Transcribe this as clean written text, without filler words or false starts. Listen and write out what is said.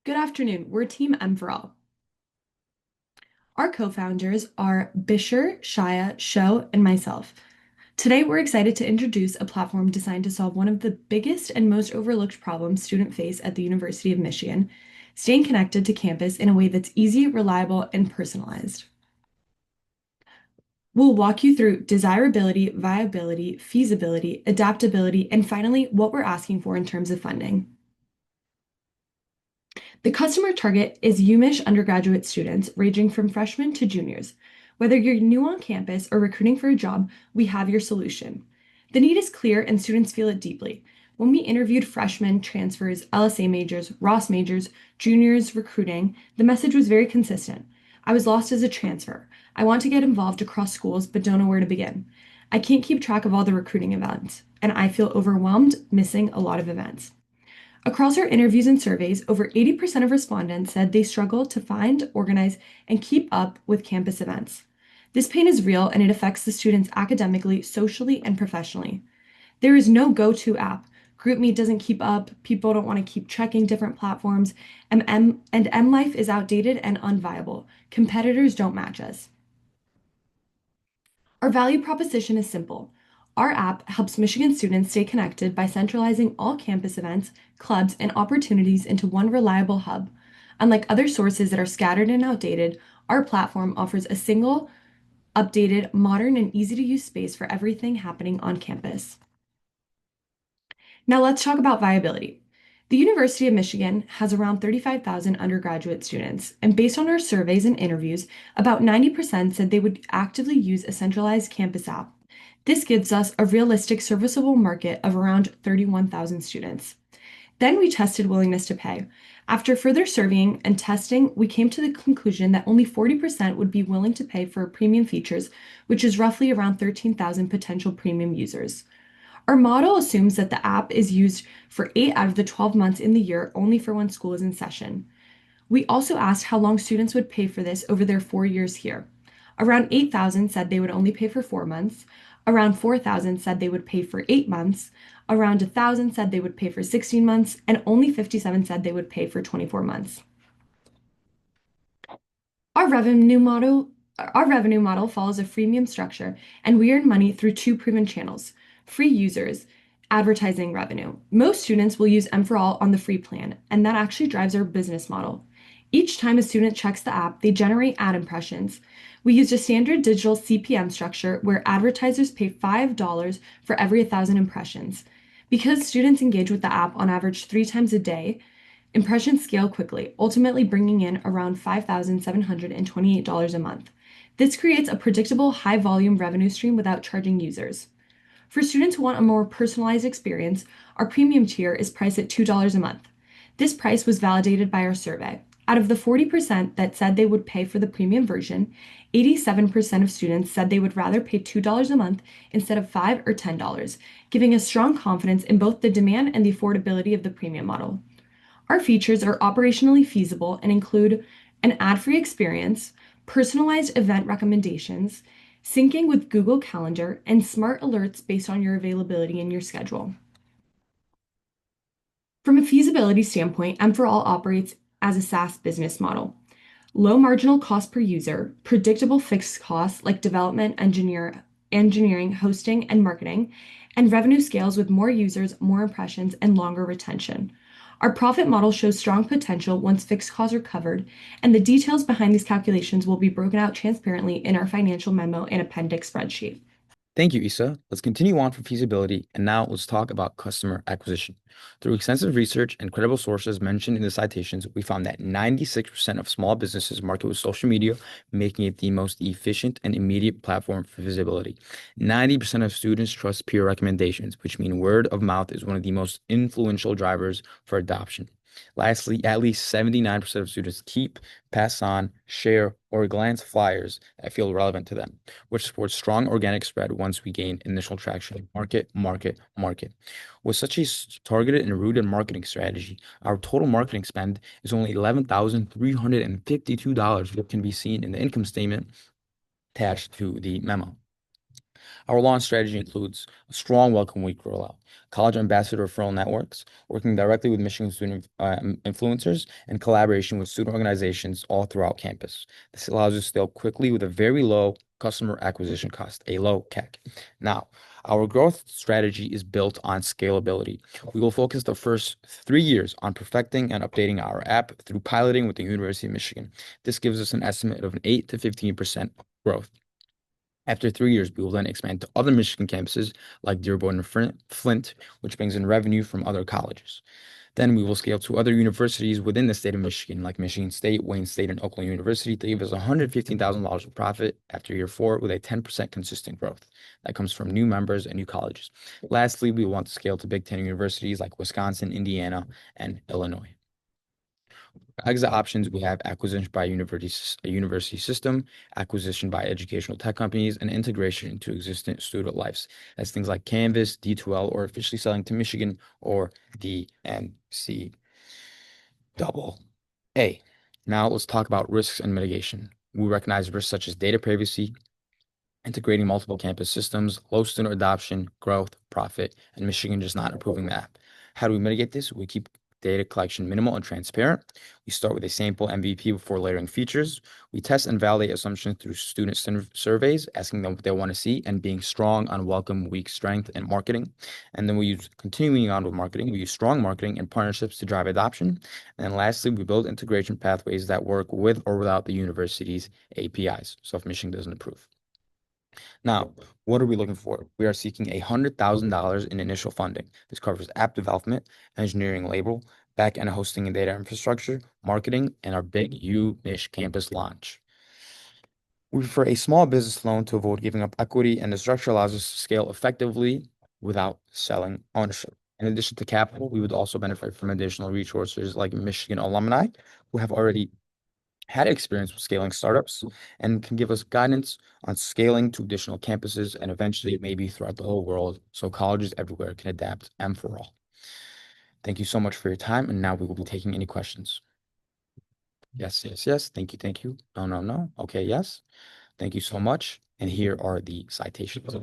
Good afternoon. We're Team M4ALL. Our co-founders are Bisher, Shaya, Sho, and myself. Today, we're excited to introduce a platform designed to solve one of the biggest and most overlooked problems students face at the University of Michigan, staying connected to campus in a way that's easy, reliable, and personalized. We'll walk you through desirability, viability, feasibility, adaptability, and finally, what we're asking for in terms of funding. The customer target is UMich undergraduate students ranging from freshmen to juniors. Whether you're new on campus or recruiting for a job, we have your solution. The need is clear and students feel it deeply. When we interviewed freshmen, transfers, LSA majors, Ross majors, juniors recruiting, the message was very consistent. I was lost as a transfer. I want to get involved across schools but don't know where to begin. I can't keep track of all the recruiting events, and I feel overwhelmed missing a lot of events. Across our interviews and surveys, over 80% of respondents said they struggle to find, organize, and keep up with campus events. This pain is real and it affects the students academically, socially, and professionally. There is no go-to app. GroupMe doesn't keep up, people don't want to keep checking different platforms, and MLife is outdated and unviable. Competitors don't match us. Our value proposition is simple. Our app helps Michigan students stay connected by centralizing all campus events, clubs, and opportunities into one reliable hub. Unlike other sources that are scattered and outdated, our platform offers a single, updated, modern, and easy to use space for everything happening on campus. Now let's talk about viability. The University of Michigan has around 35,000 undergraduate students, and based on our surveys and interviews, about 90% said they would actively use a centralized campus app. This gives us a realistic serviceable market of around 31,000 students. Then we tested willingness to pay. After further surveying and testing, we came to the conclusion that only 40% would be willing to pay for premium features, which is roughly around 13,000 potential premium users. Our model assumes that the app is used for 8 out of the 12 months in the year only for when school is in session. We also asked how long students would pay for this over their 4 years here. Around 8,000 said they would only pay for 4 months. Around 4,000 said they would pay for 8 months. Around 1,000 said they would pay for 16 months. And only 57 said they would pay for 24 months. Our revenue model our revenue model follows a freemium structure, and we earn money through two proven channels: free users, advertising revenue. Most students will use M4ALL on the free plan, and that actually drives our business model. Each time a student checks the app, they generate ad impressions. We used a standard digital CPM structure where advertisers pay $5 for every 1,000 impressions. Because students engage with the app on average 3 times a day, impressions scale quickly, ultimately bringing in around $5,728 a month. This creates a predictable, high volume revenue stream without charging users. For students who want a more personalized experience, our premium tier is priced at $2 a month. This price was validated by our survey. Out of the 40% that said they would pay for the premium version, 87% of students said they would rather pay $2 a month instead of $5 or $10, giving us strong confidence in both the demand and the affordability of the premium model. Our features are operationally feasible and include an ad-free experience, personalized event recommendations, syncing with Google Calendar, and smart alerts based on your availability and your schedule. From a feasibility standpoint, M4ALL operates as a SaaS business model. Low marginal cost per user, predictable fixed costs like development, engineering, hosting, and marketing, and revenue scales with more users, more impressions, and longer retention. Our profit model shows strong potential once fixed costs are covered, and the details behind these calculations will be broken out transparently in our financial memo and appendix spreadsheet. Thank you, Issa. Let's continue on from feasibility, and now let's talk about customer acquisition. Through extensive research and credible sources mentioned in the citations, we found that 96% of small businesses market with social media, making it the most efficient and immediate platform for visibility. 90% of students trust peer recommendations, which mean word of mouth is one of the most influential drivers for adoption. Lastly, at least 79% of students keep, pass on, share, or glance flyers that feel relevant to them, which supports strong organic spread once we gain initial traction. Market, market, market. With such a targeted and rooted marketing strategy, our total marketing spend is only $11,352, which can be seen in the income statement attached to the memo. Our launch strategy includes a strong welcome week rollout, college ambassador referral networks, working directly with Michigan student influencers, and collaboration with student organizations all throughout campus. This allows us to scale quickly with a very low customer acquisition cost, a low CAC. Now, our growth strategy is built on scalability. We will focus the first 3 years on perfecting and updating our app through piloting with the University of Michigan. This gives us an estimate of an 8 to 15% growth. After 3 years, we will then expand to other Michigan campuses like Dearborn and Flint, which brings in revenue from other colleges. Then we will scale to other universities within the state of Michigan, like Michigan State, Wayne State, and Oakland University, to give us $115,000 of profit after year 4 with a 10% consistent growth. That comes from new members and new colleges. Lastly, we want to scale to Big Ten universities like Wisconsin, Indiana, and Illinois. Exit options, we have acquisition by a university system, acquisition by educational tech companies, and integration into existing student lives. That's things like Canvas, D2L, or officially selling to Michigan or DMC double A. Now let's talk about risks and mitigation. We recognize risks such as data privacy, integrating multiple campus systems, low student adoption, growth, profit, and Michigan just not approving the app. How do we mitigate this? We keep data collection minimal and transparent. We start with a sample MVP before layering features. We test and validate assumptions through student surveys, asking them what they want to see, and being strong on welcome, weak strength, and marketing. And then we use continuing on with marketing. We use strong marketing and partnerships to drive adoption. And then lastly, we build integration pathways that work with or without the university's APIs. So if Michigan doesn't approve. Now, what are we looking for? We are seeking $100,000 in initial funding. This covers app development, engineering label, back-end hosting and data infrastructure, marketing, and our big U-Mich campus launch. We prefer a small business loan to avoid giving up equity, and the structure allows us to scale effectively without selling ownership. In addition to capital, we would also benefit from additional resources like Michigan alumni who have already had experience with scaling startups and can give us guidance on scaling to additional campuses and eventually maybe throughout the whole world so colleges everywhere can adapt M4ALL. Thank you so much for your time, and now we will be taking any questions. Yes, yes, yes. Thank you, thank you. No, no, no. Okay, yes. Thank you so much. And here are the citations.